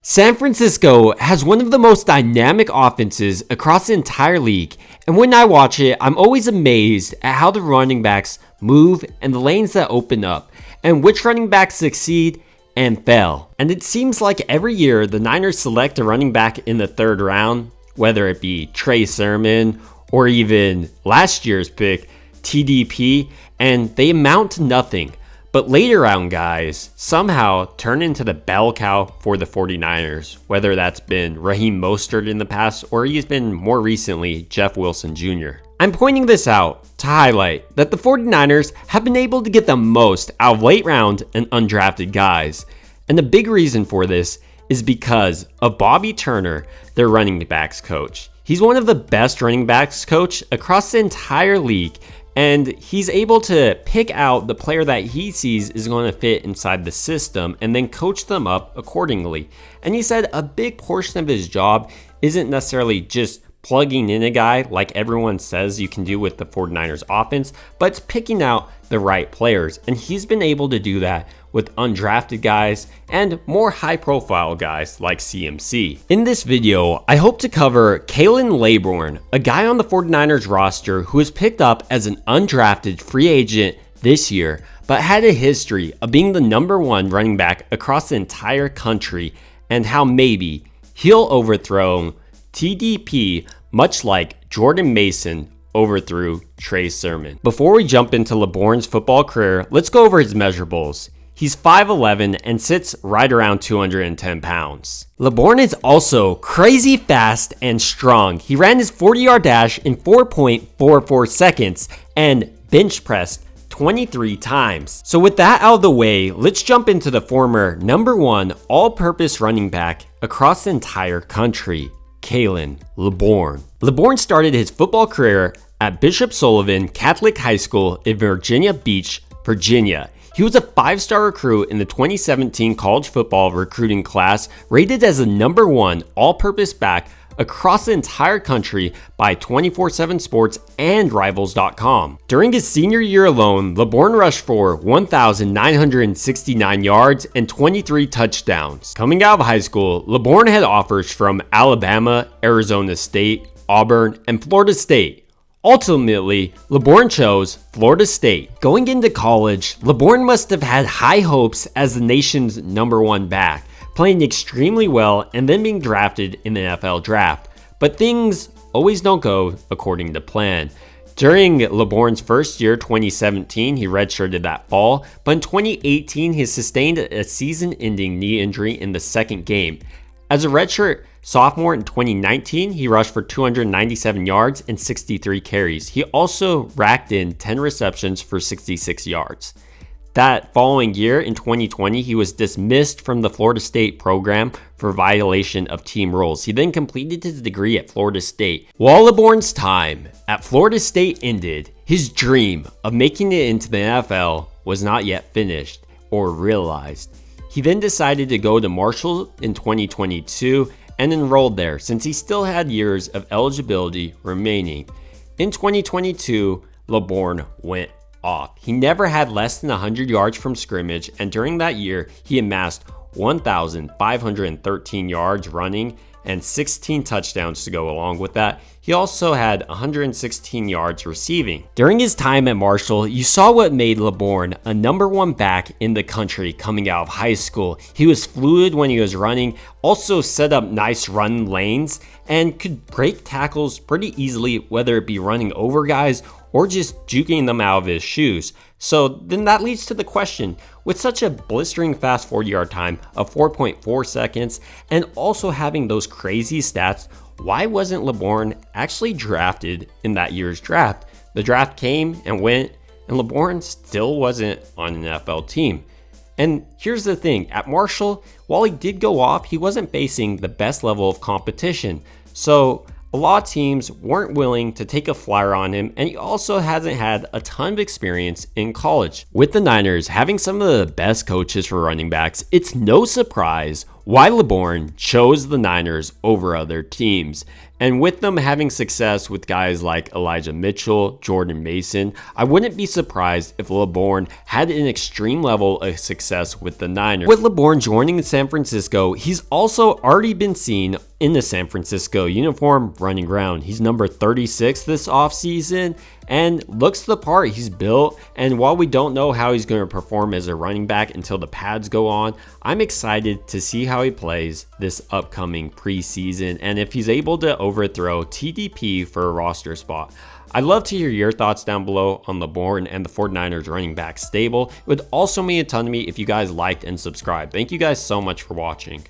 San Francisco has one of the most dynamic offenses across the entire league, and when I watch it, I'm always amazed at how the running backs move and the lanes that open up, and which running backs succeed and fail. And it seems like every year the Niners select a running back in the third round, whether it be Trey Sermon or even last year's pick, TDP, and they amount to nothing. But later round guys somehow turn into the bell cow for the 49ers, whether that's been Raheem Mostert in the past or he's been more recently Jeff Wilson Jr. I'm pointing this out to highlight that the 49ers have been able to get the most out of late round and undrafted guys. And the big reason for this is because of Bobby Turner, their running backs coach. He's one of the best running backs coach across the entire league. And he's able to pick out the player that he sees is going to fit inside the system and then coach them up accordingly. And he said a big portion of his job isn't necessarily just plugging in a guy like everyone says you can do with the 49ers offense, but it's picking out the right players. And he's been able to do that with undrafted guys and more high-profile guys like CMC. In this video, I hope to cover Khalan Laborn, a guy on the 49ers roster who was picked up as an undrafted free agent this year, but had a history of being the #1 running back across the entire country, and how maybe he'll overthrow TDP much like Jordan Mason overthrew Trey Sermon. Before we jump into Laborn's football career, let's go over his measurables. He's 5'11" and sits right around 210 pounds. Laborn is also crazy fast and strong. He ran his 40-yard dash in 4.44 seconds and bench pressed 23 times. So with that out of the way, let's jump into the former #1 all-purpose running back across the entire country, Khalan Laborn. Laborn started his football career at Bishop Sullivan Catholic High School in Virginia Beach, Virginia. He was a 5-star recruit in the 2017 college football recruiting class, rated as the #1 all-purpose back across the entire country by 24/7 Sports and Rivals.com. During his senior year alone, Laborn rushed for 1,969 yards and 23 touchdowns. Coming out of high school, Laborn had offers from Alabama, Arizona State, Auburn, and Florida State. Ultimately, Laborn chose Florida State. Going into college, Laborn must have had high hopes as the nation's #1 back, playing extremely well and then being drafted in the NFL draft. But things always don't go according to plan. During Laborn's first year, 2017, he redshirted that fall, but in 2018, he sustained a season-ending knee injury in the second game. As a redshirt sophomore in 2019, he rushed for 297 yards and 63 carries. He also racked in 10 receptions for 66 yards. That following year, in 2020, he was dismissed from the Florida State program for violation of team rules. He then completed his degree at Florida State. While Laborn's time at Florida State ended, his dream of making it into the NFL was not yet finished or realized. He then decided to go to Marshall in 2022 and enrolled there since he still had years of eligibility remaining. In 2022, Laborn went off. He never had less than 100 yards from scrimmage, and during that year, he amassed 1,513 yards running and 16 touchdowns to go along with that. He also had 116 yards receiving. During his time at Marshall, you saw what made Laborn a #1 back in the country coming out of high school. He was fluid when he was running, also set up nice run lanes, and could break tackles pretty easily, whether it be running over guys or just juking them out of his shoes. So then that leads to the question, with such a blistering fast 40-yard time of 4.4 seconds and also having those crazy stats, why wasn't Laborn actually drafted in that year's draft? The draft came and went, and Laborn still wasn't on an NFL team. And here's the thing, at Marshall, while he did go off, he wasn't facing the best level of competition. So a lot of teams weren't willing to take a flyer on him, and he also hasn't had a ton of experience in college. With the Niners having some of the best coaches for running backs, it's no surprise why LeBourne chose the Niners over other teams. And with them having success with guys like Elijah Mitchell, Jordan Mason, I wouldn't be surprised if LeBourne had an extreme level of success with the Niners. With LeBourne joining San Francisco, he's also already been seen in the San Francisco uniform running around. He's number 36 this offseason and looks the part. He's built, and while we don't know how he's going to perform as a running back until the pads go on, I'm excited to see how he plays this upcoming preseason and if he's able to overthrow TDP for a roster spot. I'd love to hear your thoughts down below on LeBourne and the 49ers running back stable. It would also mean a ton to me if you guys liked and subscribed. Thank you guys so much for watching.